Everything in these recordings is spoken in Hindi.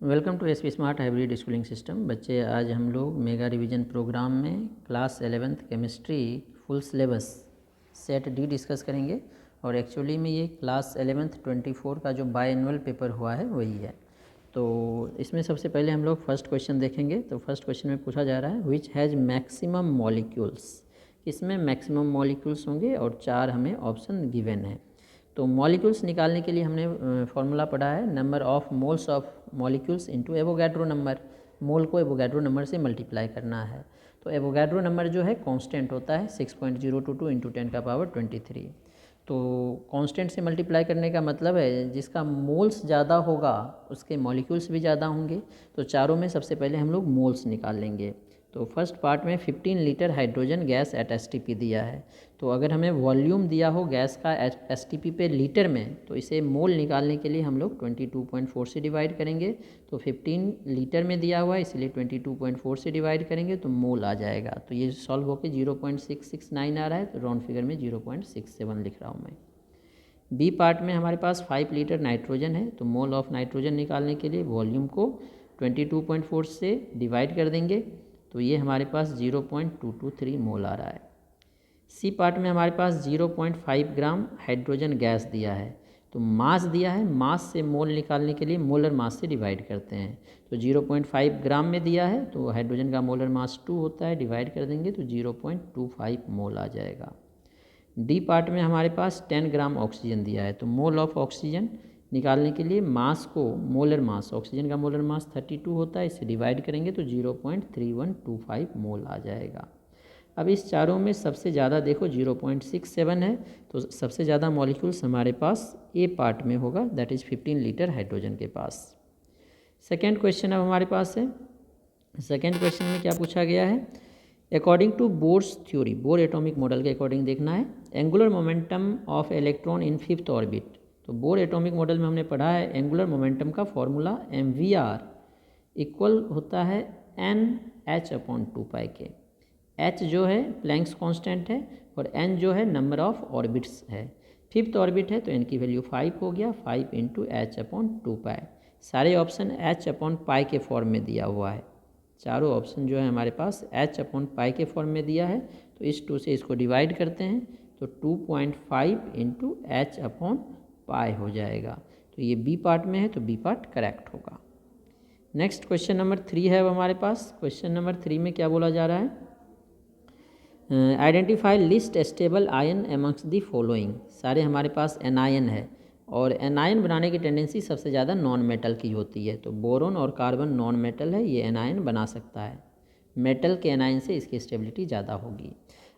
Welcome to SP smart hybrid schooling system. बच्चे, आज हम लोग मेगा रिवीजन प्रोग्राम में class 11th chemistry full syllabus set D discuss करेंगे। और एक्चुअली में ये क्लास 11th 24 का जो बाई एनुअल पेपर हुआ है वही है। तो इसमें सबसे पहले हम लोग फर्स्ट क्वेश्चन देखेंगे। तो फर्स्ट क्वेश्चन में पूछा जा रहा है विच हैज़ मैक्सिमम मॉलिक्यूल्स। इसमें मैक्सिमम मॉलिक्यूल्स होंगे और 4 हमें ऑप्शन गिवन है। तो मॉलिक्यूल्स निकालने के लिए हमने फॉर्मूला पढ़ा है number of moles of molecules into Avogadro number. Mole को एवोगैड्रो नंबर से मल्टीप्लाई करना है। तो एवोगैड्रो नंबर जो है कांस्टेंट होता है 6.022 इंटू 10⁻23। तो कांस्टेंट से मल्टीप्लाई करने का मतलब है जिसका मोल्स ज़्यादा होगा उसके मॉलिक्यूल्स भी ज़्यादा होंगे। तो चारों में सबसे पहले हम लोग मोल्स निकाल लेंगे। तो फर्स्ट पार्ट में 15 litre hydrogen gas at STP दिया है। तो अगर हमें वॉल्यूम दिया हो गैस का एसटीपी पे लीटर में, तो इसे मोल निकालने के लिए हम लोग 22.4 से डिवाइड करेंगे। तो 15 लीटर में दिया हुआ है इसलिए 22.4 से डिवाइड करेंगे तो मोल आ जाएगा। तो ये सॉल्व होकर 0.669 आ रहा है। तो राउंड फिगर में 0.67 लिख रहा हूँ मैं। बी पार्ट में हमारे पास 5 लीटर नाइट्रोजन है। तो मोल ऑफ नाइट्रोजन निकालने के लिए वॉल्यूम को 22.4 से डिवाइड कर देंगे। तो ये हमारे पास 0.223 मोल आ रहा है। सी पार्ट में हमारे पास 0.5 ग्राम हाइड्रोजन गैस दिया है। तो मास दिया है, मास से मोल निकालने के लिए मोलर मास से डिवाइड करते हैं। तो 0.5 ग्राम में दिया है तो हाइड्रोजन का मोलर मास 2 होता है, डिवाइड कर देंगे तो 0.25 मोल आ जाएगा। डी पार्ट में हमारे पास 10 ग्राम ऑक्सीजन दिया है। तो मोल ऑफ ऑक्सीजन निकालने के लिए मास को मोलर मास, ऑक्सीजन का मोलर मास 32 होता है, इसे डिवाइड करेंगे तो 0.3125 मोल आ जाएगा। अब इस चारों में सबसे ज़्यादा देखो 0.67 है। तो सबसे ज़्यादा मॉलिक्यूल्स हमारे पास ए पार्ट में होगा, दैट इज़ 15 लीटर हाइड्रोजन के पास। सेकेंड क्वेश्चन अब हमारे पास है। सेकेंड क्वेश्चन में क्या पूछा गया है, according to Bohr's theory, Bohr atomic model के अकॉर्डिंग देखना है angular momentum of electron in fifth orbit. तो बोर एटॉमिक मॉडल में हमने पढ़ा है एंगुलर मोमेंटम का फॉर्मूला MVR इक्वल होता है NH/2π के। H जो है प्लैंक्स कांस्टेंट है और N जो है नंबर ऑफ ऑर्बिट्स है। फिफ्थ ऑर्बिट है तो N की वैल्यू 5 हो गया, 5 × H/2π। सारे ऑप्शन H/π के फॉर्म में दिया हुआ है। चारों ऑप्शन जो है हमारे पास H/π के फॉर्म में दिया है। तो इस 2 से इसको डिवाइड करते हैं तो 2.5 × H/π हो जाएगा। तो ये बी पार्ट में है तो बी पार्ट करेक्ट होगा। नेक्स्ट क्वेश्चन नंबर 3 है अब हमारे पास। क्वेश्चन नंबर 3 में क्या बोला जा रहा है, identify list stable ion amongst the following. सारे हमारे पास एनायन है और एनायन बनाने की टेंडेंसी सबसे ज़्यादा नॉन मेटल की होती है। तो बोरोन और कार्बन नॉन मेटल है, ये एनायन बना सकता है। मेटल के एनायन से इसकी स्टेबिलिटी ज़्यादा होगी।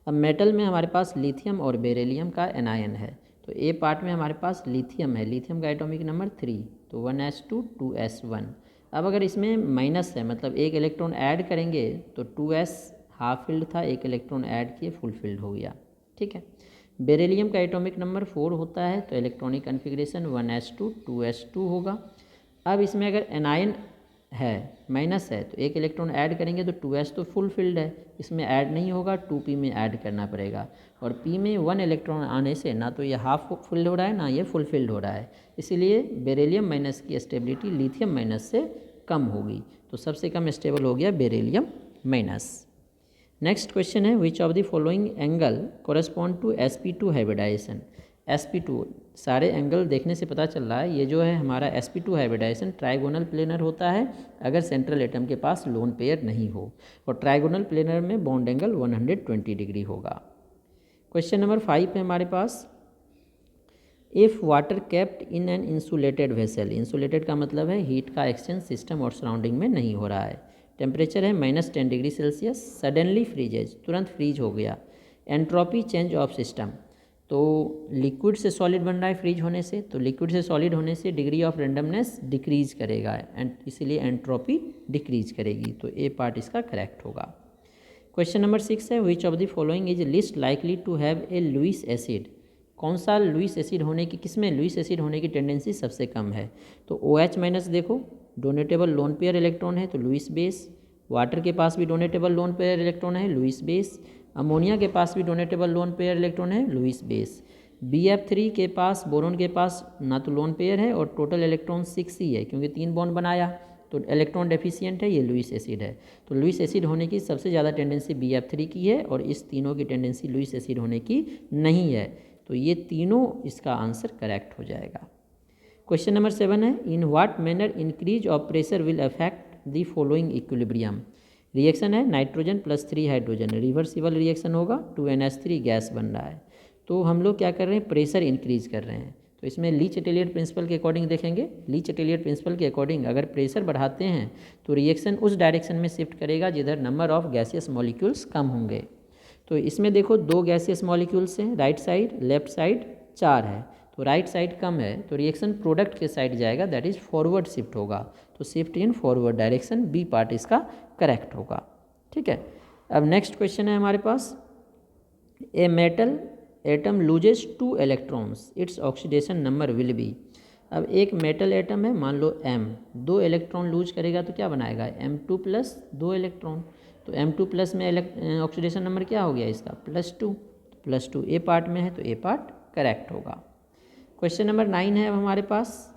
अब मेटल में हमारे पास लिथियम और बेरिलियम का एनायन है। तो ए पार्ट में हमारे पास लिथियम है, लिथियम का एटॉमिक नंबर 3, तो 1s2 2s1। अब अगर इसमें माइनस है मतलब एक इलेक्ट्रॉन ऐड करेंगे तो 2s हाफ फिल्ड था, एक इलेक्ट्रॉन ऐड किए फुल फिल्ड हो गया। ठीक है। बेरिलियम का एटॉमिक नंबर 4 होता है तो इलेक्ट्रॉनिक कन्फिग्रेशन 1s2 2s2 होगा। अब इसमें अगर एनायन है माइनस है तो एक इलेक्ट्रॉन ऐड करेंगे तो 2s तो फुल फिल्ड है, इसमें ऐड नहीं होगा, 2p में ऐड करना पड़ेगा। और p में 1 इलेक्ट्रॉन आने से ना तो ये हाफ फिल्ड हो रहा है ना ये फुल फिल्ड हो रहा है, इसीलिए बेरिलियम माइनस की स्टेबिलिटी लिथियम माइनस से कम होगी। तो सबसे कम स्टेबल हो गया बेरिलियम माइनस। नेक्स्ट क्वेश्चन है which of the following angle correspond to sp2 hybridisation. sp2 सारे एंगल देखने से पता चल रहा है ये जो है हमारा sp2 हाइब्रिडाइजेशन ट्राइगोनल प्लेनर होता है अगर सेंट्रल एटम के पास लोन पेयर नहीं हो, और ट्राइगोनल प्लेनर में बॉन्ड एंगल 120 डिग्री होगा। क्वेश्चन नंबर 5 है हमारे पास, if water kept in an insulated vessel. Insulated का मतलब है हीट का एक्सचेंज सिस्टम और सराउंडिंग में नहीं हो रहा है। टेम्परेचर है -10 डिग्री सेल्सियस, सडनली फ्रीजेज, तुरंत फ्रीज हो गया। एंट्रोपी चेंज ऑफ सिस्टम, तो लिक्विड से सॉलिड बन रहा है फ्रीज होने से, तो लिक्विड से सॉलिड होने से डिग्री ऑफ रेंडमनेस डिक्रीज करेगा एंड इसीलिए एंट्रोपी डिक्रीज करेगी। तो ए पार्ट इसका करेक्ट होगा। क्वेश्चन नंबर 6 है which of the following is list likely to have a Lewis acid. कौन सा लुईस एसिड होने की, किसमें लुईस एसिड होने की टेंडेंसी सबसे कम है। तो OH माइनस देखो डोनेटेबल लोन पेयर इलेक्ट्रॉन है तो लुईस बेस, वाटर के पास भी डोनेटेबल लोन पेयर इलेक्ट्रॉन है लुईस बेस, अमोनिया के पास भी डोनेटेबल लोन पेयर इलेक्ट्रॉन है लुईस बेस, BF3 के पास बोरोन के पास ना तो लोन पेयर है और टोटल इलेक्ट्रॉन 6 ही है क्योंकि 3 बॉन्ड बनाया, तो इलेक्ट्रॉन डेफिशिएंट है, ये लुईस एसिड है। तो लुईस एसिड होने की सबसे ज़्यादा टेंडेंसी BF3 की है और इस तीनों की टेंडेंसी लुईस एसिड होने की नहीं है। तो ये तीनों इसका आंसर करेक्ट हो जाएगा। क्वेश्चन नंबर 7 है, in what manner increase of pressure will affect the following equilibrium. Reaction है nitrogen plus 3 hydrogen, reversible reaction होगा, 2NH3 गैस बन रहा है। तो हम लोग क्या कर रहे हैं, प्रेशर इंक्रीज कर रहे हैं। तो इसमें लीच एटेलियर प्रिंसिपल के अकॉर्डिंग देखेंगे। लीच एटेलियर प्रिंसिपल के अकॉर्डिंग अगर प्रेशर बढ़ाते हैं तो रिएक्शन उस डायरेक्शन में शिफ्ट करेगा जिधर नंबर ऑफ गैसियस मॉलिक्यूल्स कम होंगे। तो इसमें देखो 2 गैसियस मॉलिक्यूल्स हैं, राइट साइड, लेफ्ट साइड 4 है, तो राइट साइड कम है, तो रिएक्शन प्रोडक्ट के साइड जाएगा, दैट इज फॉरवर्ड शिफ्ट होगा। तो shift in forward direction, B part इसका करेक्ट होगा। ठीक है, अब नेक्स्ट क्वेश्चन है हमारे पास, A metal atom loses 2 electrons, its oxidation number will be. अब एक मेटल एटम है, मान लो M, 2 इलेक्ट्रॉन लूज करेगा तो क्या बनाएगा, M2 प्लस 2 इलेक्ट्रॉन। तो M2 प्लस में ऑक्सीडेशन नंबर क्या हो गया इसका, +2। +2 ए पार्ट में है तो ए पार्ट करेक्ट होगा। क्वेश्चन नंबर 9 है अब हमारे पास,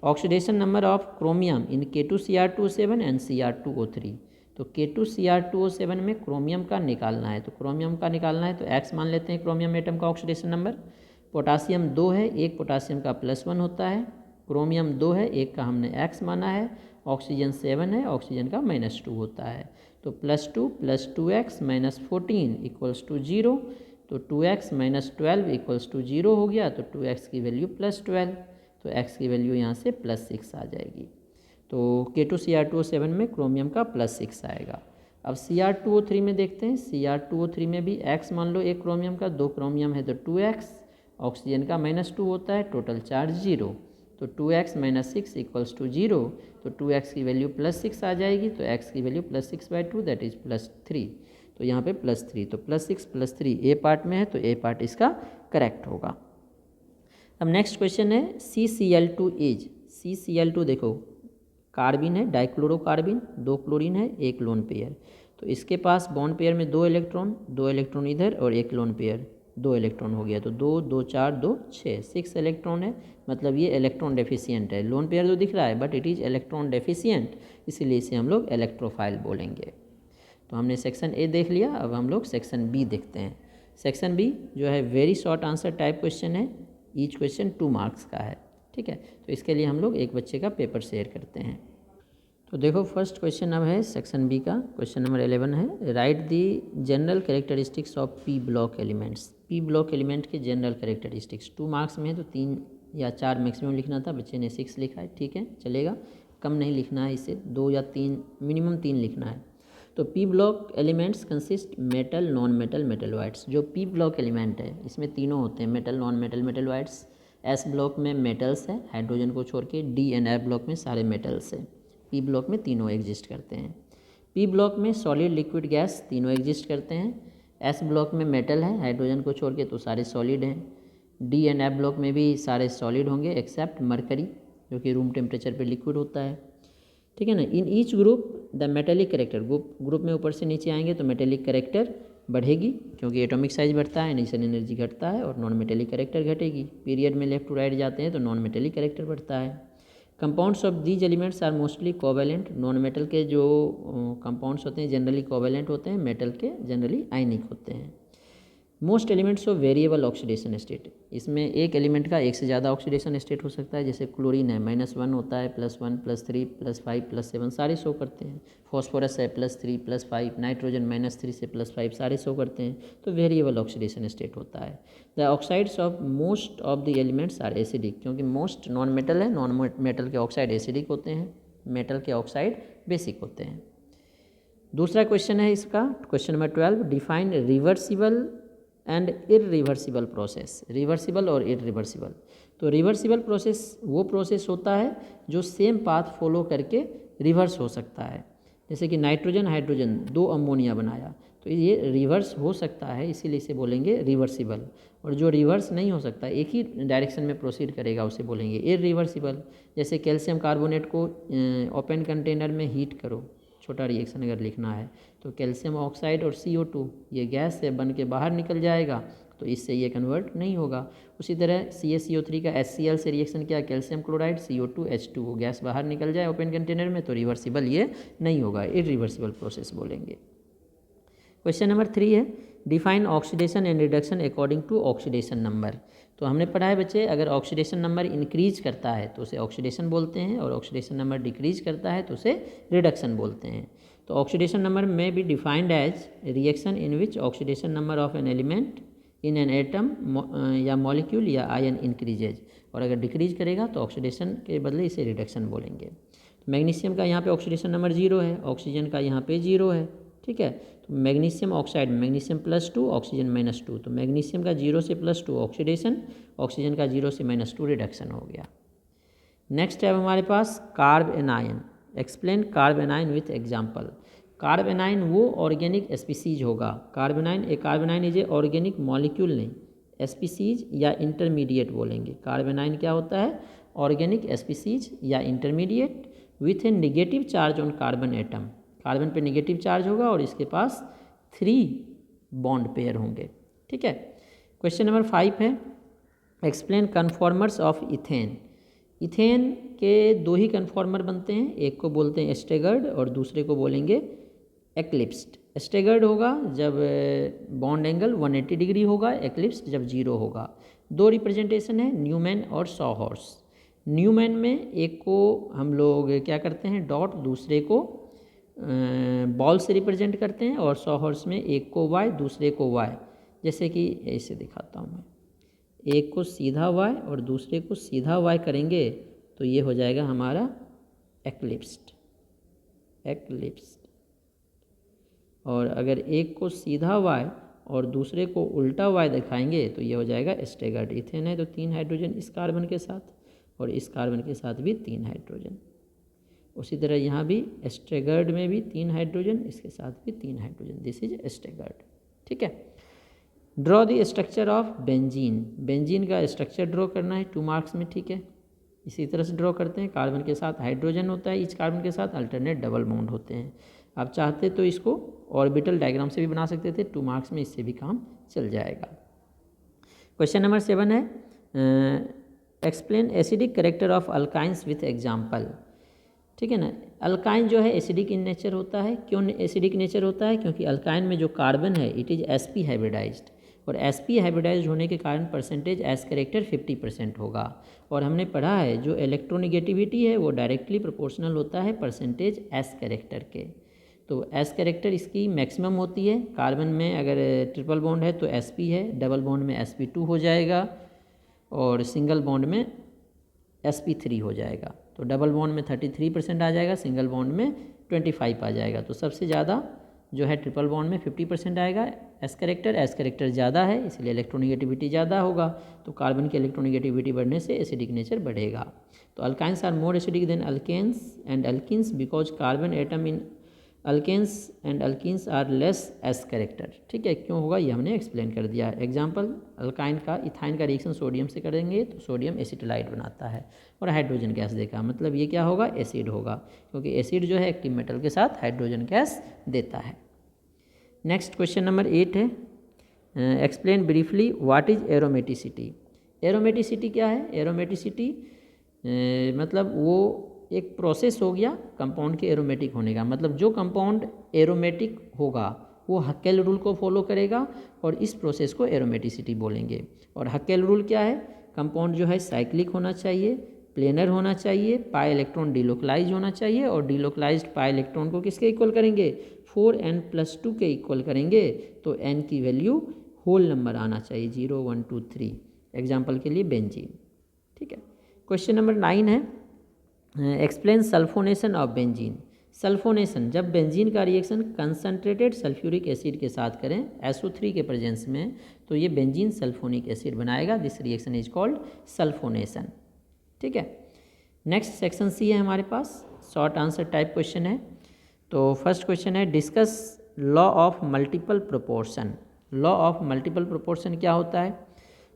oxidation number of chromium in K2Cr2O7 and Cr2O3। तो K2Cr2O7 में क्रोमियम का निकालना है, तो क्रोमियम का निकालना है तो X मान लेते हैं क्रोमियम एटम का ऑक्सीडेशन नंबर। पोटासियम 2 है, एक पोटासियम का +1 होता है, क्रोमियम 2 है, एक का हमने X माना है, ऑक्सीजन 7 है, ऑक्सीजन का -2 होता है। तो +2 + 2x - 14 = 0। तो 2x - 12 = 0 हो गया, तो 2x की वैल्यू +12, तो x की वैल्यू यहाँ से +6 आ जाएगी। तो K2Cr2O7 में क्रोमियम का +6 आएगा। अब Cr2O3 में देखते हैं, Cr2O3 में भी x मान लो, एक क्रोमियम का, 2 क्रोमियम है तो 2x, ऑक्सीजन का -2 होता है, टोटल चार्ज 0। तो 2x - 6 = 0, तो 2x की वैल्यू +6 आ जाएगी, तो x की वैल्यू +6/2 दैट इज +3। तो यहाँ पे +3, तो +6 + 3 ए पार्ट में है तो ए पार्ट इसका करेक्ट होगा। अब नेक्स्ट क्वेश्चन है, CCl2 इज, CCl2 देखो कार्बिन है, डाइक्लोरोकार्बिन, 2 क्लोरीन है, 1 लोन पेयर। तो इसके पास बॉन्ड पेयर में 2 इलेक्ट्रॉन इधर और 1 लोन पेयर, 2 इलेक्ट्रॉन हो गया, तो 2 2 4 2 6 6 इलेक्ट्रॉन है, मतलब ये इलेक्ट्रॉन डेफिशिएंट है। लोन पेयर तो दिख रहा है but it is electron deficient, इसीलिए इसे हम लोग इलेक्ट्रोफाइल बोलेंगे। तो हमने सेक्शन ए देख लिया, अब हम लोग सेक्शन बी देखते हैं। सेक्शन बी जो है very short answer type question है, ईच क्वेश्चन 2 मार्क्स का है। ठीक है, तो इसके लिए हम लोग एक बच्चे का पेपर शेयर करते हैं। तो देखो फर्स्ट क्वेश्चन अब है सेक्शन बी का, क्वेश्चन नंबर 11 है, right the general characteristics of P block elements. P block element के जनरल कैरेक्टरिस्टिक्स 2 मार्क्स में है, तो 3 या 4 मैक्सिमम लिखना था, बच्चे ने 6 लिखा है। ठीक है, चलेगा, कम नहीं लिखना है, इसे 2 या 3 मिनिमम 3 लिखना है। तो P block elements consist metal, non metal, metalloids. जो पी ब्लॉक एलिमेंट है इसमें तीनों होते हैं, metal, non metal, metalloids. S block में मेटल्स है हाइड्रोजन को छोड़ के, डी एंड एफ ब्लॉक में सारे मेटल्स है। पी ब्लॉक में तीनों एग्जिस्ट करते हैं। पी ब्लॉक में सॉलिड, लिक्विड, गैस तीनों एग्जिस्ट करते हैं। एस ब्लॉक में मेटल है हाइड्रोजन को छोड़ के, तो सारे सॉलिड हैं। डी एंड एफ ब्लॉक में भी सारे सॉलिड होंगे एक्सेप्ट मरकरी जो कि रूम टेम्परेचर पे लिक्विड होता है। ठीक है ना। In each group the metallic character, group में ऊपर से नीचे आएंगे तो मेटेलिक करेक्टर बढ़ेगी क्योंकि एटॉमिक साइज बढ़ता है, इनिशियल एनर्जी घटता है, और नॉन मेटेलिक करेक्टर घटेगी। पीरियड में लेफ्ट टू राइट जाते हैं तो नॉन मेटेलिक करेक्टर बढ़ता है। Compounds of these elements are mostly covalent. Non metal के जो कंपाउंड्स होते हैं जनरली कोवेलेंट होते हैं, मेटल के जनरली आयनिक होते हैं। Most elements of variable oxidation state, इसमें एक एलिमेंट का एक से ज़्यादा ऑक्सीडेशन स्टेट हो सकता है। जैसे क्लोरीन है -1 होता है, +1 +3 +5 +7 सारे शो करते हैं। फॉस्फोरस है +3 +5, नाइट्रोजन -3 से +5 सारे शो करते हैं। तो वेरिएबल ऑक्सीडेशन स्टेट होता है। The oxides of most of the elements are acidic, क्योंकि मोस्ट नॉन मेटल है, नॉन मेटल के ऑक्साइड एसिडिक होते हैं, मेटल के ऑक्साइड बेसिक होते हैं। दूसरा क्वेश्चन है इसका, question number 12, define reversible and irreversible process. Reversible और इरिवर्सिबल, तो रिवर्सिबल प्रोसेस वो प्रोसेस होता है जो सेम पाथ फॉलो करके रिवर्स हो सकता है। जैसे कि नाइट्रोजन हाइड्रोजन 2 अमोनिया बनाया, तो ये रिवर्स हो सकता है, इसीलिए इसे बोलेंगे रिवर्सिबल। और जो रिवर्स नहीं हो सकता, एक ही डायरेक्शन में प्रोसीड करेगा, उसे बोलेंगे इरिवर्सिबल। जैसे कैल्शियम कार्बोनेट को ओपन कंटेनर में हीट करो, छोटा रिएक्शन अगर लिखना है, तो कैल्शियम ऑक्साइड और CO2 ये गैस से बन के बाहर निकल जाएगा, तो इससे ये कन्वर्ट नहीं होगा। उसी तरह CaCO3 का HCl से रिएक्शन क्या, calcium chloride CO2 H2O, gas बाहर निकल जाए ओपन कंटेनर में तो रिवर्सिबल ये नहीं होगा, इरिवर्सिबल प्रोसेस बोलेंगे। क्वेश्चन नंबर 3 है define oxidation and reduction according to oxidation number. तो हमने पढ़ा है बच्चे, अगर ऑक्सीडेशन नंबर इंक्रीज करता है तो उसे ऑक्सीडेशन बोलते हैं, और ऑक्सीडेशन नंबर डिक्रीज करता है तो उसे रिडक्शन बोलते हैं। तो ऑक्सीडेशन नंबर में be defined as reaction in which oxidation number of an element in an atom या मॉलिक्यूल या आयन इंक्रीजेज, और अगर डिक्रीज करेगा तो ऑक्सीडेशन के बदले इसे रिडक्शन बोलेंगे। तो मैग्नीशियम का यहाँ पे ऑक्सीडेशन नंबर 0 है, ऑक्सीजन का यहाँ पे 0 है, ठीक है। तो मैग्नीशियम ऑक्साइड, मैग्नीशियम +2 ऑक्सीजन -2, तो मैग्नीशियम का 0 से +2 ऑक्सीडेशन, ऑक्सीजन का 0 से -2 रिडक्शन हो गया। नेक्स्ट है हमारे पास carbanion. Explain carbanion with example. Carbanion वो ऑर्गेनिक स्पीसीज होगा, carbanion is a organic molecule नहीं स्पीसीज या इंटरमीडिएट बोलेंगे। कार्ब एनायन क्या होता है, ऑर्गेनिक स्पीसीज या intermediate with a negative charge on carbon atom, carbon पे निगेटिव चार्ज होगा और इसके पास 3 बॉन्ड पेयर होंगे, ठीक है। क्वेश्चन नंबर 5 है explain conformers of ethane. Ethane के 2 ही कन्फॉर्मर बनते हैं, एक को बोलते हैं स्टेगर्ड और दूसरे को बोलेंगे एक्लिप्स्ड। स्टेगर्ड होगा जब बॉन्ड एंगल 180 डिग्री होगा, एक्लिप्स्ड जब 0 होगा। 2 रिप्रेजेंटेशन है, न्यूमैन और सॉहॉर्स। न्यूमैन में एक को हम लोग क्या करते हैं डॉट, दूसरे को बॉल से रिप्रेजेंट करते हैं, और सॉहॉर्स में एक को वाई दूसरे को वाई, जैसे कि ऐसे दिखाता हूँ मैं, एक को सीधा वाई और दूसरे को सीधा वाई करेंगे तो ये हो जाएगा हमारा एक्लिप्स्ड, और अगर एक को सीधा वाई और दूसरे को उल्टा वाई दिखाएंगे तो ये हो जाएगा स्टेगर्ड। इथेन है तो 3 हाइड्रोजन इस कार्बन के साथ, और इस कार्बन के साथ भी 3 हाइड्रोजन। उसी तरह यहाँ भी स्टेगर्ड में भी 3 हाइड्रोजन, इसके साथ भी 3 हाइड्रोजन, दिस इज स्टेगर्ड, ठीक है। Draw the structure of benzene. Benzene का स्ट्रक्चर ड्रॉ करना है 2 मार्क्स में, ठीक है। इसी तरह से ड्रॉ करते हैं, कार्बन के साथ हाइड्रोजन होता है, ईच कार्बन के साथ अल्टरनेट डबल बॉन्ड होते हैं। आप चाहते तो इसको ऑर्बिटल डायग्राम से भी बना सकते थे, 2 मार्क्स में इससे भी काम चल जाएगा। क्वेश्चन नंबर 7 है explain acidic character of alkynes with example, ठीक है ना। अल्काइन जो है एसिडिक इन नेचर होता है, क्यों एसिडिक नेचर होता है, क्योंकि अल्काइन में जो कार्बन है इट इज़ sp हाइब्रिडाइज्ड, और sp हाइब्रिडाइज्ड होने के कारण परसेंटेज एस करेक्टर 50% होगा। और हमने पढ़ा है जो इलेक्ट्रोनिगेटिविटी है वो डायरेक्टली प्रोपोर्शनल होता है परसेंटेज एस करेक्टर के। तो एस करेक्टर इसकी मैक्सिमम होती है, कार्बन में अगर ट्रिपल बॉन्ड है तो sp है, डबल बॉन्ड में sp2 हो जाएगा, और सिंगल बॉन्ड में sp3 हो जाएगा। तो डबल बॉन्ड में 33% आ जाएगा, सिंगल बॉन्ड में 25 आ जाएगा। तो सबसे ज़्यादा जो है ट्रिपल बॉन्ड में 50% आएगा एस करेक्टर ज़्यादा है इसलिए इलेक्ट्रोनिगेटिविटी ज़्यादा होगा, तो कार्बन की इलेक्ट्रोनिगेटिविटी बढ़ने से एसिडिक नेचर बढ़ेगा। तो alkynes are more acidic than alkanes and alkenes because carbon atom in alkanes and alkenes are less s character, ठीक है। क्यों होगा ये हमने एक्सप्लेन कर दिया है। एग्जाम्पल अल्काइन का इथाइन का रिएक्शन सोडियम से करेंगे तो सोडियम एसिटिलाइट बनाता है और हाइड्रोजन गैस देगा, मतलब ये क्या होगा एसिड होगा, क्योंकि एसिड जो है एक्टिव मेटल के साथ हाइड्रोजन गैस देता है। नेक्स्ट क्वेश्चन नंबर 8 है explain briefly what is aromaticity. Aromaticity क्या है, एरोमेटिसिटी मतलब वो एक प्रोसेस हो गया कंपाउंड के एरोमेटिक होने का, मतलब जो कंपाउंड एरोमेटिक होगा वो हक्केल रूल को फॉलो करेगा और इस प्रोसेस को एरोमेटिसिटी बोलेंगे। और हक्केल रूल क्या है, कंपाउंड जो है साइक्लिक होना चाहिए, प्लेनर होना चाहिए, पाई इलेक्ट्रॉन डिलोकलाइज होना चाहिए, और डिलोकलाइज्ड पाई इलेक्ट्रॉन को किसके इक्वल करेंगे 4n+2 के इक्वल करेंगे, तो n की वैल्यू होल नंबर आना चाहिए 0 1 2 3, एग्जाम्पल के लिए बेंजीन, ठीक है। क्वेश्चन नंबर 9 है explain sulphonation of benzene. Sulphonation जब बेंजीन का रिएक्शन कंसनट्रेटेड सल्फ्यूरिक एसिड के साथ करें SO3 के प्रेजेंस में तो ये बेंजीन सल्फोनिक एसिड बनाएगा, this reaction is called sulphonation, ठीक है। नेक्स्ट सेक्शन सी है हमारे पास, शॉर्ट आंसर टाइप क्वेश्चन है। तो फर्स्ट क्वेश्चन है discuss law of multiple proportion. Law of multiple proportion क्या होता है,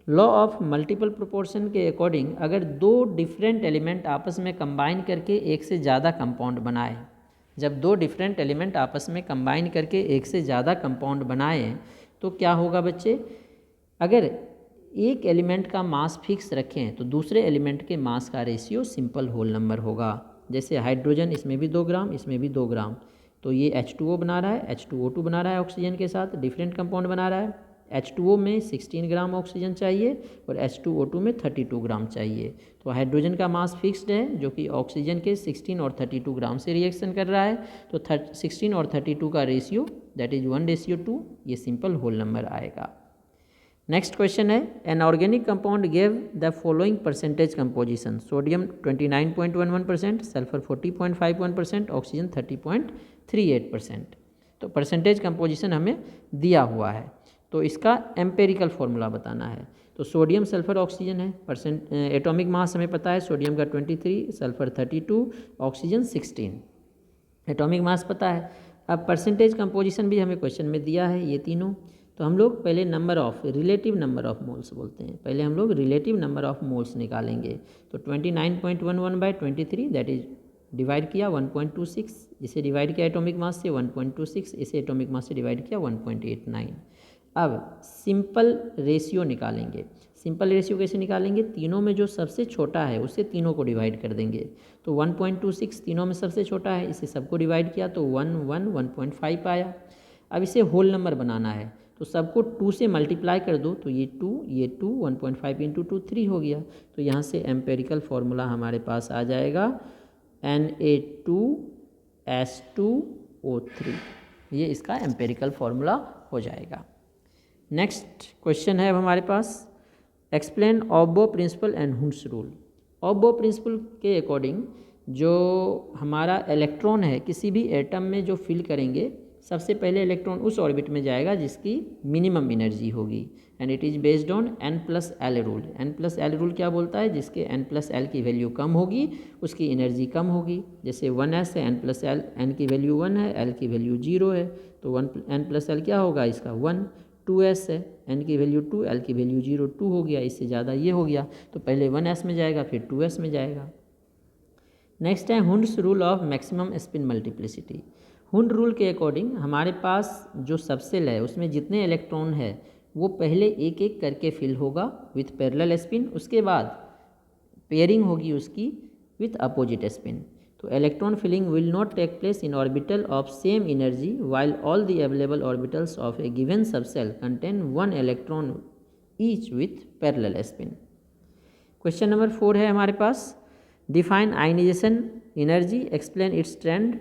लॉ ऑफ मल्टीपल प्रोपोर्शन के अकॉर्डिंग अगर 2 डिफरेंट एलिमेंट आपस में कंबाइन करके एक से ज़्यादा कंपाउंड बनाए, जब 2 डिफरेंट एलिमेंट आपस में कंबाइन करके एक से ज़्यादा कंपाउंड बनाए तो क्या होगा बच्चे, अगर एक एलिमेंट का मास फिक्स रखें तो दूसरे एलिमेंट के मास का रेशियो सिंपल होल नंबर होगा। जैसे हाइड्रोजन, इसमें भी 2 ग्राम, इसमें भी 2 ग्राम, तो ये H2O बना रहा है, H2O2 बना रहा है ऑक्सीजन के साथ, डिफरेंट कंपाउंड बना रहा है। H2O में 16 ग्राम ऑक्सीजन चाहिए और H2O2 में 32 ग्राम चाहिए। तो हाइड्रोजन का मास फिक्स्ड है जो कि ऑक्सीजन के 16 और 32 ग्राम से रिएक्शन कर रहा है, तो 16 और 32 का रेशियो दैट इज 1:2, ये सिंपल होल नंबर आएगा। नेक्स्ट क्वेश्चन है, an organic compound gave the following percentage composition, sodium 29.11%, sulphur 40.51%, oxygen 30.38%। तो परसेंटेज कंपोजिशन हमें दिया हुआ है, तो इसका एम्पेरिकल फॉर्मूला बताना है। तो सोडियम सल्फर ऑक्सीजन है, एटॉमिक मास हमें पता है, सोडियम का 23, सल्फर 32, ऑक्सीजन 16, एटॉमिक मास पता है। अब परसेंटेज कंपोजिशन भी हमें क्वेश्चन में दिया है ये तीनों, तो हम लोग पहले number of, relative number of moles बोलते हैं, पहले हम लोग रिलेटिव नंबर ऑफ मोल्स निकालेंगे। तो 29.11/23 दैट इज डिवाइड किया 1.26, इसे डिवाइड किया एटॉमिक मास से 1.26, इसे एटॉमिक मास से डिवाइड किया 1.89। अब सिंपल रेशियो निकालेंगे। सिंपल रेशियो कैसे निकालेंगे, तीनों में जो सबसे छोटा है उससे तीनों को डिवाइड कर देंगे। तो 1.26 तीनों में सबसे छोटा है, इसे सबको डिवाइड किया तो 1.5 आया। अब इसे होल नंबर बनाना है, तो सबको 2 से मल्टीप्लाई कर दो, तो ये 2 1.5 इंटू 2 3 हो गया। तो यहाँ से एम्पेरिकल फार्मूला हमारे पास आ जाएगा Na2S2O3, ये इसका एम्पेरिकल फार्मूला हो जाएगा। नेक्स्ट क्वेश्चन है अब हमारे पास, explain aufbau principle and Hund's rule. Aufbau principle के अकॉर्डिंग जो हमारा इलेक्ट्रॉन है किसी भी एटम में जो फिल करेंगे, सबसे पहले इलेक्ट्रॉन उस ऑर्बिट में जाएगा जिसकी मिनिमम एनर्जी होगी, and it is based on n+l rule. n+l rule क्या बोलता है, जिसके n+l की वैल्यू कम होगी उसकी एनर्जी कम होगी। जैसे 1s है, n+l, n की वैल्यू 1 है, l की वैल्यू 0 है, तो n+l क्या होगा इसका 1। 2s है, n की वैल्यू 2, l की वैल्यू 0, 2 हो गया, इससे ज़्यादा ये हो गया, तो पहले 1s में जाएगा फिर 2s में जाएगा। नेक्स्ट है Hund's rule of maximum spin multiplicity. Hund rule के अकॉर्डिंग हमारे पास जो सबसेल है उसमें जितने इलेक्ट्रॉन है वो पहले एक एक करके फिल होगा विथ पैरेलल स्पिन, उसके बाद पेयरिंग होगी उसकी विथ अपोजिट स्पिन। तो electron filling will not take place in orbital of same energy while all the available orbitals of a given subshell contain 1 electron each with parallel spin. Question number 4 है हमारे पास, define ionisation energy, explain its trend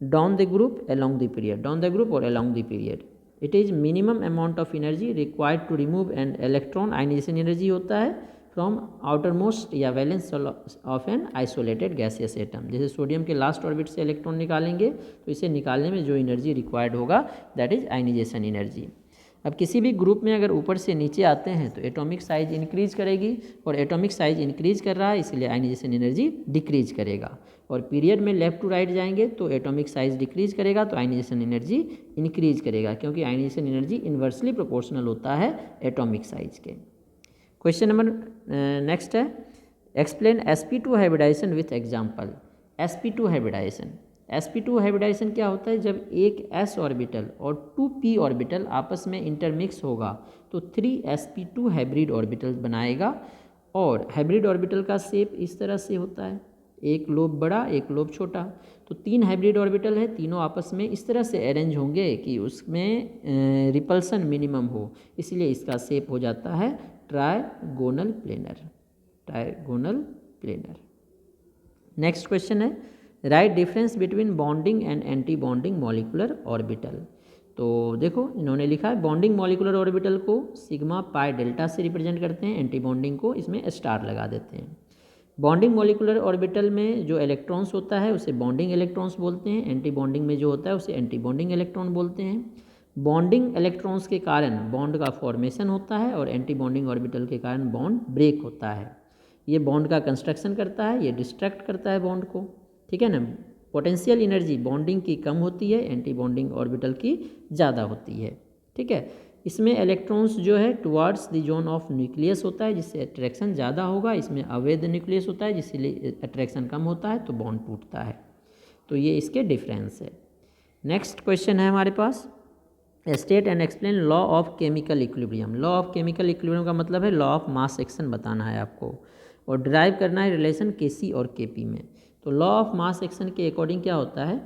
down the group along the period, down the group और along the period। It is minimum amount of energy required to remove an electron, ionization energy होता है फ्रॉम आउटर मोस्ट या valence of an isolated gaseous atom. जैसे सोडियम के लास्ट ऑर्बिट से इलेक्ट्रॉन निकालेंगे तो इसे निकालने में जो एनर्जी रिक्वायर्ड होगा दैट इज आयनाइजेशन एनर्जी। अब किसी भी ग्रुप में अगर ऊपर से नीचे आते हैं तो एटॉमिक साइज इंक्रीज करेगी, और एटॉमिक साइज इंक्रीज कर रहा है इसलिए आयनाइजेशन एनर्जी डिक्रीज करेगा। और पीरियड में लेफ्ट टू राइट जाएंगे तो एटॉमिक साइज डिक्रीज करेगा तो आयनाइजेशन एनर्जी इंक्रीज करेगा, क्योंकि आयनाइजेशन एनर्जी इन्वर्सली प्रोपोर्शनल होता है एटॉमिक साइज के। क्वेश्चन नंबर नेक्स्ट है, explain sp2 hybridisation with example. sp2 hybridisation, sp2 hybridisation क्या होता है, जब एक s ऑर्बिटल और 2p ऑर्बिटल आपस में इंटरमिक्स होगा तो 3sp2 हाइब्रिड ऑर्बिटल बनाएगा। और हाइब्रिड ऑर्बिटल का शेप इस तरह से होता है, एक लोब बड़ा एक लोब छोटा। तो 3 हाइब्रिड ऑर्बिटल है, तीनों आपस में इस तरह से अरेंज होंगे कि उसमें रिपल्सन मिनिमम हो, इसलिए इसका शेप हो जाता है trigonal planar, trigonal planar. Next question है, write difference between bonding and antibonding molecular orbital. तो देखो इन्होंने लिखा है बॉन्डिंग मॉलिकुलर ऑर्बिटल को सिग्मा पाई डेल्टा से रिप्रेजेंट करते हैं, एंटी बॉन्डिंग को इसमें स्टार लगा देते हैं। बॉन्डिंग मॉलिकुलर ऑर्बिटल में जो इलेक्ट्रॉन्स होता है उसे बॉन्डिंग इलेक्ट्रॉन्स बोलते हैं, एंटी बॉन्डिंग में जो होता है उसे एंटी बॉन्डिंग इलेक्ट्रॉन बोलते हैं। बॉन्डिंग इलेक्ट्रॉन्स के कारण बॉन्ड का फॉर्मेशन होता है और एंटी बॉन्डिंग ऑर्बिटल के कारण बॉन्ड ब्रेक होता है। ये बॉन्ड का कंस्ट्रक्शन करता है, ये डिस्ट्रैक्ट करता है बॉन्ड को, ठीक है ना। पोटेंशियल एनर्जी बॉन्डिंग की कम होती है, एंटी बॉन्डिंग ऑर्बिटल की ज़्यादा होती है, ठीक है। इसमें इलेक्ट्रॉन्स जो है towards the zone of nucleus होता है जिससे अट्रैक्शन ज़्यादा होगा, इसमें अवैध न्यूक्लियस होता है जिससे अट्रैक्शन कम होता है तो बॉन्ड टूटता है। तो ये इसके डिफरेंस है। नेक्स्ट क्वेश्चन है हमारे पास, state and explain law of chemical equilibrium. Law of chemical equilibrium का मतलब है लॉ ऑफ मास एक्शन बताना है आपको, और ड्राइव करना है रिलेशन Kc और Kp में। तो लॉ ऑफ मास एक्शन के अकॉर्डिंग क्या होता है,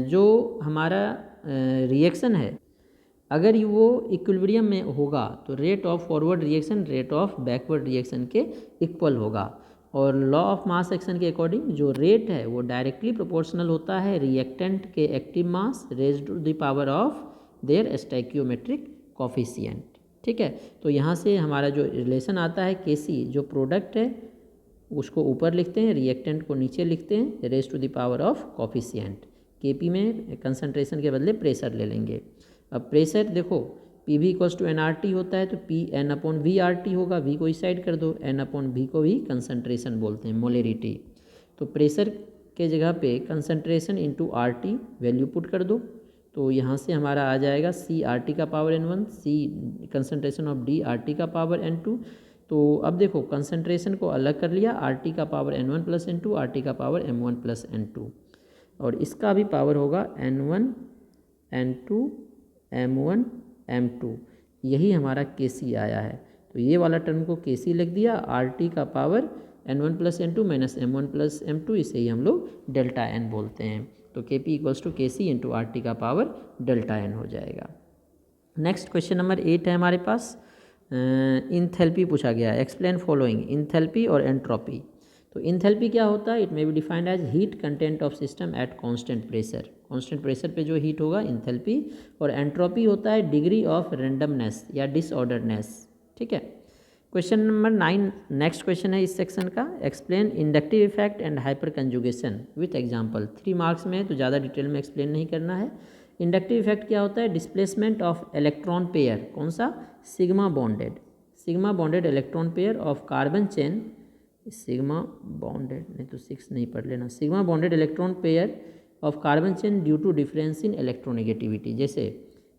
जो हमारा रिएक्शन है अगर वो इक्विलिब्रियम में होगा तो rate of forward reaction rate of backward reaction के इक्वल होगा। और लॉ ऑफ मास एक्शन के अकॉर्डिंग जो रेट है वो डायरेक्टली प्रोपोर्शनल होता है रिएक्टेंट के active mass raised to the power of their stoichiometric coefficient. ठीक है, तो यहाँ से हमारा जो रिलेशन आता है Kc, जो प्रोडक्ट है उसको ऊपर लिखते हैं, रिएक्टेंट को नीचे लिखते हैं, raise to the power of coefficient. Kp में कंसंट्रेशन के बदले प्रेशर ले लेंगे। अब प्रेशर देखो Pv इक्वल्स टू nRT होता है, तो P N/VRT होगा, V को इस साइड कर दो, N/V को भी कंसंट्रेशन बोलते हैं, मोलेरिटी। तो प्रेशर के जगह पे concentration into RT value put कर दो, तो यहाँ से हमारा आ जाएगा CRT का power N1, C concentration of DRT का पावर N2। तो अब देखो कंसंट्रेशन को अलग कर लिया, RT का power N1 plus N2, RT का पावर M1 प्लस N2, और इसका भी पावर होगा N1 N2 M1 M2। यही हमारा Kc आया है, तो ये वाला टर्म को Kc लिख दिया, RT का power N1 plus N2 minus M1 plus M2, इसे ही हम लोग डेल्टा N बोलते हैं। तो Kp equals to Kc into RT का पावर डेल्टा N हो जाएगा। नेक्स्ट क्वेश्चन नंबर 8 है हमारे पास, इंथैल्पी पूछा गया है। एक्सप्लेन फॉलोइंग इंथैल्पी और एंट्रोपी। तो इंथैल्पी क्या होता है, it may be defined as heat content of system at constant pressure. Constant pressure पे जो हीट होगा इंथैल्पी, और एंट्रोपी होता है डिग्री ऑफ रैंडमनेस या डिसऑर्डरनेस। ठीक है, क्वेश्चन नंबर 9 नेक्स्ट क्वेश्चन है इस सेक्शन का। Explain inductive effect and hyper conjugation with example. 3 marks में है तो ज़्यादा डिटेल में एक्सप्लेन नहीं करना है। इंडक्टिव इफेक्ट क्या होता है, डिस्प्लेसमेंट ऑफ इलेक्ट्रॉन पेयर, कौन सा, sigma bonded electron pair of carbon chain, sigma bonded नहीं तो 6 नहीं पढ़ लेना, sigma bonded electron pair of carbon chain due to difference in electronegativity. जैसे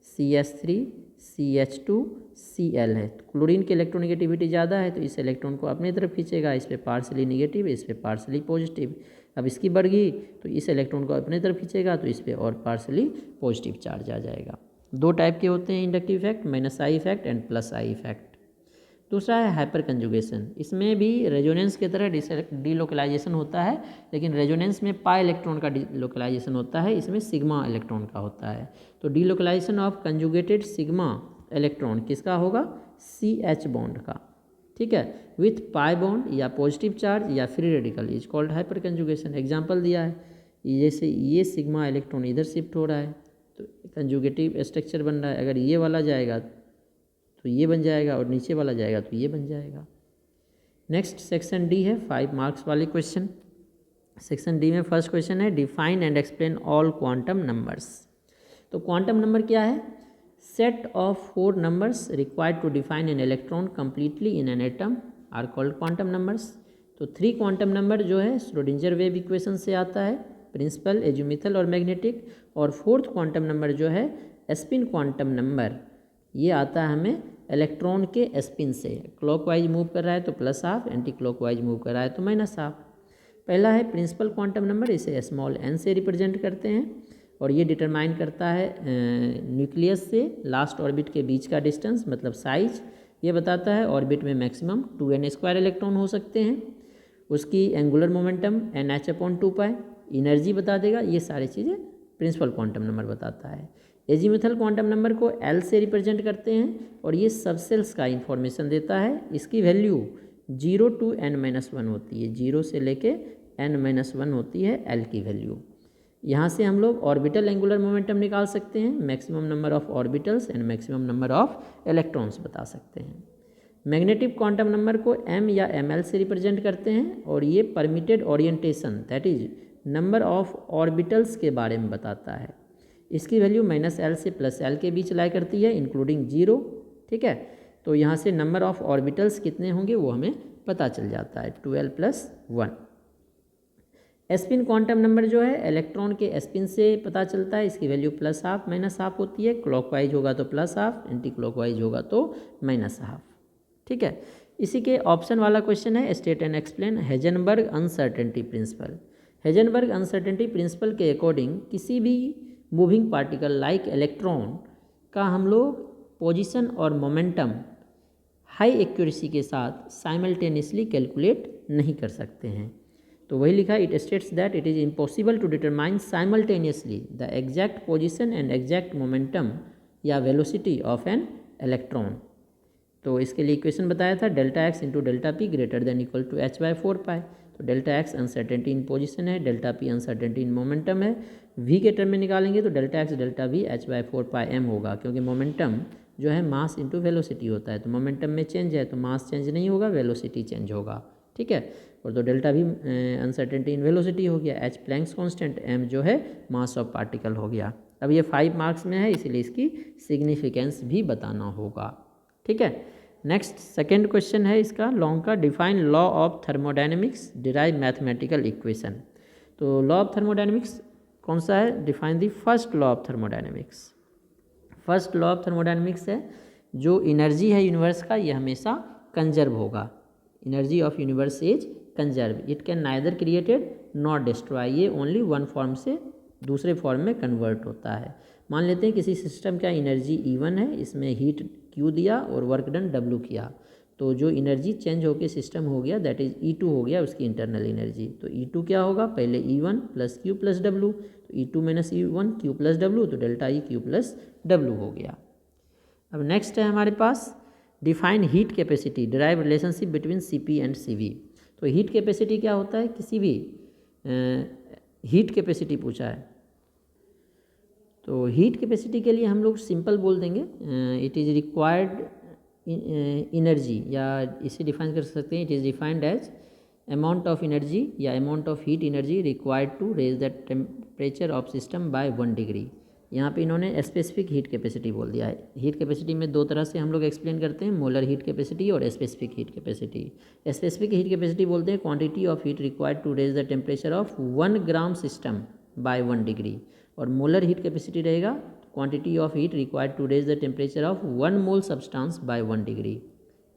CH3 CH2 Cl है, क्लोरीन की इलेक्ट्रोनेगेटिविटी ज़्यादा है तो इस इलेक्ट्रॉन को अपनी तरफ खींचेगा, इस पे पार्सली निगेटिव, इस पे पार्सली पॉजिटिव। अब इसकी बढ़ गई तो इस इलेक्ट्रॉन को अपनी तरफ खींचेगा तो इस पे और पार्सली पॉजिटिव चार्ज आ जाएगा। 2 टाइप के होते हैं inductive effect, -I effect and +I effect. दूसरा है हाइपर कंजुगेशन, इसमें भी रेजोनेंस की तरह डीलोकलाइजेशन होता है, लेकिन रेजोनेंस में पाई इलेक्ट्रॉन का डीलोकलाइजेशन होता है, इसमें सिग्मा इलेक्ट्रॉन का होता है। तो delocalisation of conjugated sigma electron किसका होगा, CH बॉन्ड का। ठीक है, विथ पाई बॉन्ड या पॉजिटिव चार्ज या free radical is called hyper conjugation. Example दिया है, जैसे ये सिग्मा इलेक्ट्रॉन इधर शिफ्ट हो रहा है तो कंजुगेटिव स्ट्रक्चर बन रहा है, अगर ये वाला जाएगा तो ये बन जाएगा और नीचे वाला जाएगा तो ये बन जाएगा। नेक्स्ट सेक्शन डी है 5 मार्क्स वाले क्वेश्चन। सेक्शन डी में फर्स्ट क्वेश्चन है define and explain all quantum numbers. तो क्वांटम नंबर क्या है, set of 4 numbers required to define an electron completely in an atom are called quantum numbers. तो 3 क्वांटम नंबर जो है श्रोडिंजर वेव इक्वेशन से आता है, प्रिंसिपल, एजुमिथल और मैग्नेटिक। और 4th क्वांटम नंबर जो है स्पिन क्वांटम नंबर, ये आता है हमें इलेक्ट्रॉन के स्पिन से, क्लॉकवाइज मूव कर रहा है तो +½ एंटी क्लॉकवाइज मूव कर रहा है तो -½ पहला है प्रिंसिपल क्वांटम नंबर, इसे स्मॉल n से रिप्रेजेंट करते हैं, और ये डिटरमाइन करता है न्यूक्लियस से लास्ट ऑर्बिट के बीच का डिस्टेंस, मतलब साइज। ये बताता है ऑर्बिट में मैक्सिमम 2n² इलेक्ट्रॉन हो सकते हैं, उसकी एंगुलर मोमेंटम NH/2π, एनर्जी बता देगा। ये सारी चीज़ें प्रिंसिपल क्वांटम नंबर बताता है। एजीमुथल क्वांटम नंबर को L से रिप्रेजेंट करते हैं और ये सब सेल्स का इंफॉर्मेशन देता है। इसकी वैल्यू 0 to n-1 होती है, 0 से लेके n-1 होती है L की वैल्यू। यहाँ से हम लोग ऑर्बिटल एंगुलर मोमेंटम निकाल सकते हैं, maximum number of orbitals and maximum number of electrons बता सकते हैं। मैग्नेटिक क्वांटम नंबर को M या ML से रिप्रेजेंट करते हैं और ये permitted orientation that is number of orbitals के बारे में बताता है। इसकी वैल्यू -L से +L के बीच लाई करती है इंक्लूडिंग 0। ठीक है, तो यहाँ से नंबर ऑफ ऑर्बिटल्स कितने होंगे वो हमें पता चल जाता है, 2L + 1। स्पिन क्वांटम नंबर जो है इलेक्ट्रॉन के स्पिन से पता चलता है, इसकी वैल्यू +½ -½ होती है, क्लॉकवाइज होगा तो +½ एंटी क्लॉकवाइज होगा तो -½ ठीक है। इसी के ऑप्शन वाला क्वेश्चन है state and explain Heisenberg uncertainty principle. Heisenberg uncertainty principle के अकॉर्डिंग किसी भी मूविंग पार्टिकल लाइक इलेक्ट्रॉन का हम लोग पोजीशन और मोमेंटम हाई एक्यूरेसी के साथ साइमल्टेनियसली कैलकुलेट नहीं कर सकते हैं। तो वही लिखा, it states that it is impossible to determine simultaneously the exact position and exact momentum या वेलोसिटी ऑफ एन इलेक्ट्रॉन। तो इसके लिए इक्वेशन बताया था, delta X into delta P greater than equal to H by 4 pi. तो delta X uncertainty in position है, delta P uncertainty in momentum है। वी के टर्म में निकालेंगे तो delta X delta V H by 4 pi M होगा, क्योंकि मोमेंटम जो है मास इंटू वेलोसिटी होता है। तो मोमेंटम में चेंज है तो मास चेंज नहीं होगा, वेलोसिटी चेंज होगा। ठीक है, और तो डेल्टा भी अनसर्टेनिटी इन वेलोसिटी हो गया, एच प्लैंक्स कांस्टेंट, एम जो है मास ऑफ पार्टिकल हो गया। अब ये 5 मार्क्स में है, इसीलिए इसकी सिग्निफिकेंस भी बताना होगा। ठीक है, नेक्स्ट सेकेंड क्वेश्चन है इसका लॉन्ग का, define law of thermodynamics derive mathematical equation. तो लॉ ऑफ थर्मोडायनेमिक्स कौन सा है, define the first law of thermodynamics. First law of thermodynamics है जो एनर्जी है यूनिवर्स का ये हमेशा कंजर्व होगा, energy of universe is conserve, it can neither created not destroy, ये ओनली वन फॉर्म से दूसरे फॉर्म में कन्वर्ट होता है। मान लेते हैं किसी सिस्टम का एनर्जी E1 है, इसमें हीट Q दिया और वर्क डन W किया, तो जो एनर्जी चेंज होकर सिस्टम हो गया दैट इज़ E2 हो गया उसकी इंटरनल एनर्जी। तो E2 क्या होगा, पहले E1 plus Q plus W, तो E2 minus E1 Q plus W, तो delta E Q plus W हो गया। अब नेक्स्ट है हमारे पास define heat capacity derive relationship between Cp and Cv। तो हीट कैपेसिटी क्या होता है, किसी भी हीट कैपेसिटी पूछा है तो हीट कैपेसिटी के लिए हम लोग सिंपल बोल देंगे, इट इज़ रिक्वायर्ड एनर्जी, या इसे डिफाइन कर सकते हैं, it is defined as amount of energy or amount of heat energy required to raise the temperature of system by 1 degree. यहाँ पे इन्होंने स्पेसिफिक हीट कैपेसिटी बोल दिया है। हीट कैपेसिटी में दो तरह से हम लोग एक्सप्लेन करते हैं, मोलर हीट कैपेसिटी और specific heat capacity. Specific heat capacity बोलते हैं quantity of heat required to raise the temperature of 1 gram system by 1 degree, और मोलर हीट कैपेसिटी रहेगा quantity of heat required to raise the temperature of 1 mole substance by 1 degree.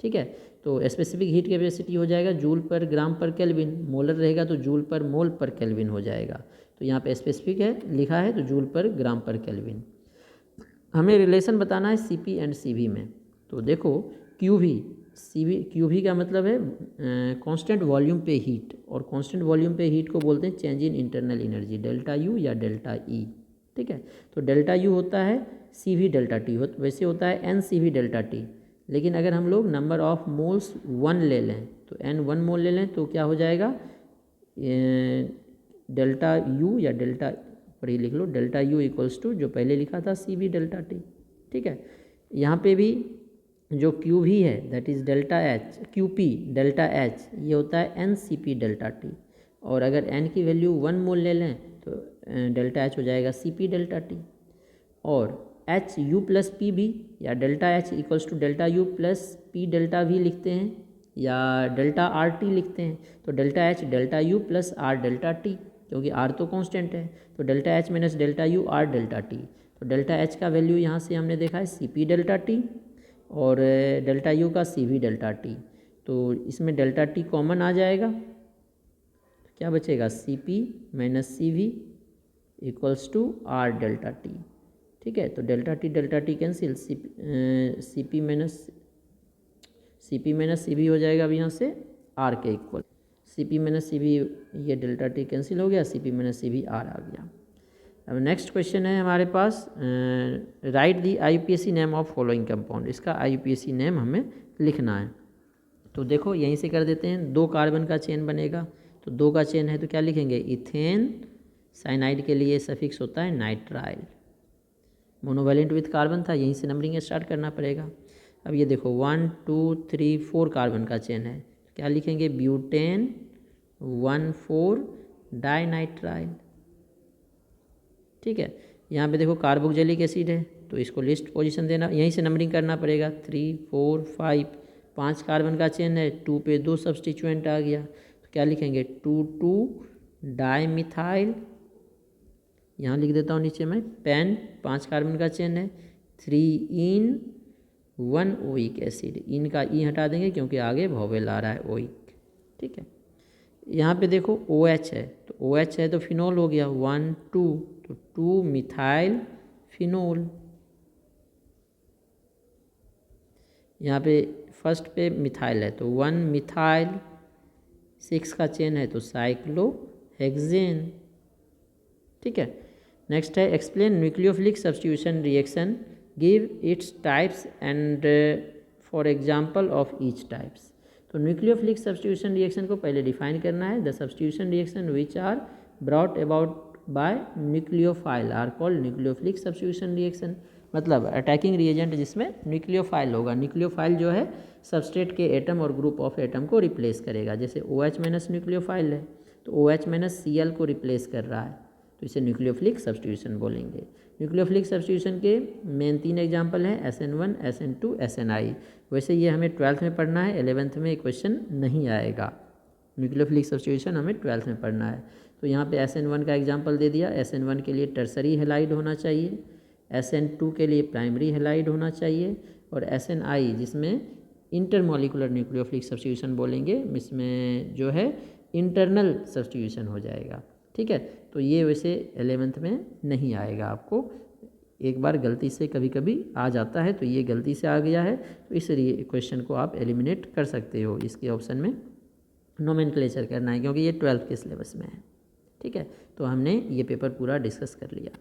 ठीक है, तो स्पेसिफिक हीट कैपेसिटी हो जाएगा जूल पर ग्राम पर केल्विन, मोलर रहेगा तो जूल पर मोल पर केल्विन हो जाएगा। तो यहाँ पे स्पेसिफिक है लिखा है तो जूल पर ग्राम पर केल्विन। हमें रिलेशन बताना है Cp एंड Cv में। तो देखो Qv Cv, Qv का मतलब है कांस्टेंट वॉल्यूम पे हीट, और कांस्टेंट वॉल्यूम पे हीट को बोलते हैं change in internal energy, delta U या डेल्टा E। ठीक है, तो डेल्टा U होता है Cv डेल्टा T, वैसे होता है NCV डेल्टा T। लेकिन अगर हम लोग नंबर ऑफ मोल्स 1 ले लें तो N 1 मोल ले लें तो क्या हो जाएगा, डेल्टा U या डेल्टा पर ही लिख लो, डेल्टा U इक्वल्स टू जो पहले लिखा था Cv डेल्टा T। ठीक है, यहाँ पे भी जो Qv है that is delta H, Qp delta H ये होता है NCp डेल्टा T, और अगर N की वैल्यू 1 मोल ले लें तो डेल्टा H हो जाएगा Cp डेल्टा T, और H U प्लस पी भी या delta H equals to delta U plus P delta V लिखते हैं या डेल्टा RT लिखते हैं। तो delta H delta U plus R delta T, क्योंकि R तो कांस्टेंट है, तो delta H minus delta U R delta T। तो डेल्टा H का वैल्यू यहाँ से हमने देखा है Cp डेल्टा T, और डेल्टा U का Cv डेल्टा T। तो इसमें डेल्टा T कॉमन आ जाएगा तो क्या बचेगा, Cp minus Cv equals to R delta T। ठीक है, तो delta T cancel, Cp minus Cv हो जाएगा अब यहाँ से R के इक्वल, Cp माइनस Cv ये डेल्टा T कैंसिल हो गया, Cp माइनस Cv R आ गया। अब नेक्स्ट क्वेश्चन है हमारे पास, write the IUPAC name of following compound. इसका IUPAC नेम हमें लिखना है। तो देखो यहीं से कर देते हैं, 2 कार्बन का चेन बनेगा, तो 2 का चेन है तो क्या लिखेंगे, इथेन, साइनाइड के लिए सफिक्स होता है नाइट्राइल, मोनोवैलेंट विथ कार्बन था, यहीं से नंबरिंग स्टार्ट करना पड़ेगा। अब ये देखो 1 2 3 4 कार्बन का चेन है, तो क्या लिखेंगे, ब्यूटेन 1,4 डाइनाइट्राइल। ठीक है, यहाँ पे देखो कार्बोक्सिलिक एसिड है तो इसको लिस्ट पोजीशन देना, यहीं से नंबरिंग करना पड़ेगा, 3 4 5, 5 कार्बन का चेन है, 2 पे 2 सब्सटीट्यूएंट आ गया, तो क्या लिखेंगे, 2,2 डाइमिथाइल, यहाँ लिख देता हूँ नीचे में, पेन 5 कार्बन का चेन है, 3 इन 1 ओइक एसिड, इन का ई हटा देंगे क्योंकि आगे वोवेल आ रहा है ओइक। ठीक है, यहाँ पे देखो OH है तो OH है तो फिनोल हो गया, 1 2 तो 2 मिथाइल फिनोल। यहाँ पे फर्स्ट पे मिथाइल है तो 1 मिथाइल, 6 का चेन है तो साइक्लोहेक्सेन, ठीक है। नेक्स्ट है explain nucleophilic substitution reaction, give its types and for example of each types. तो न्यूक्लियोफिलिक सब्स्टिट्यूशन रिएक्शन को पहले डिफाइन करना है। The substitution reaction which are brought about by nucleophile are called nucleophilic substitution reaction. मतलब अटैकिंग रिएजेंट जिसमें न्यूक्लियोफाइल होगा। न्यूक्लियोफाइल जो है सबस्ट्रेट के एटम और ग्रुप ऑफ एटम को रिप्लेस करेगा। जैसे OH माइनस न्यूक्लियोफाइल है तो OH माइनस Cl को रिप्लेस कर रहा है तो इसे न्यूक्लियोफिलिक सब्स्टिट्यूशन बोलेंगे। न्यूक्लियोफिलिक सब्स्टिट्यूशन के मेन 3 एग्जाम्पल हैं SN1, SN2, SNI। वैसे ये हमें 12th में पढ़ना है, 11th में क्वेश्चन नहीं आएगा। न्यूक्लियोफिलिक सब्स्टिट्यूशन हमें 12th में पढ़ना है। तो यहाँ पे SN1 का एग्जाम्पल दे दिया। SN1 के लिए टर्सरी हेलाइड होना चाहिए, SN2 के लिए प्राइमरी हेलाइड होना चाहिए और SNI जिसमें इंटरमॉलिकुलर न्यूक्लियोफिलिक सब्स्टिट्यूशन बोलेंगे, इसमें जो है इंटरनल सब्स्टिट्यूशन हो जाएगा, ठीक है। तो ये वैसे 11th में नहीं आएगा आपको, एक बार गलती से कभी कभी आ जाता है तो ये गलती से आ गया है तो इस क्वेश्चन को आप एलिमिनेट कर सकते हो। इसके ऑप्शन में नोमेनक्लेचर करना है क्योंकि ये 12th के सिलेबस में है, ठीक है। तो हमने ये पेपर पूरा डिस्कस कर लिया।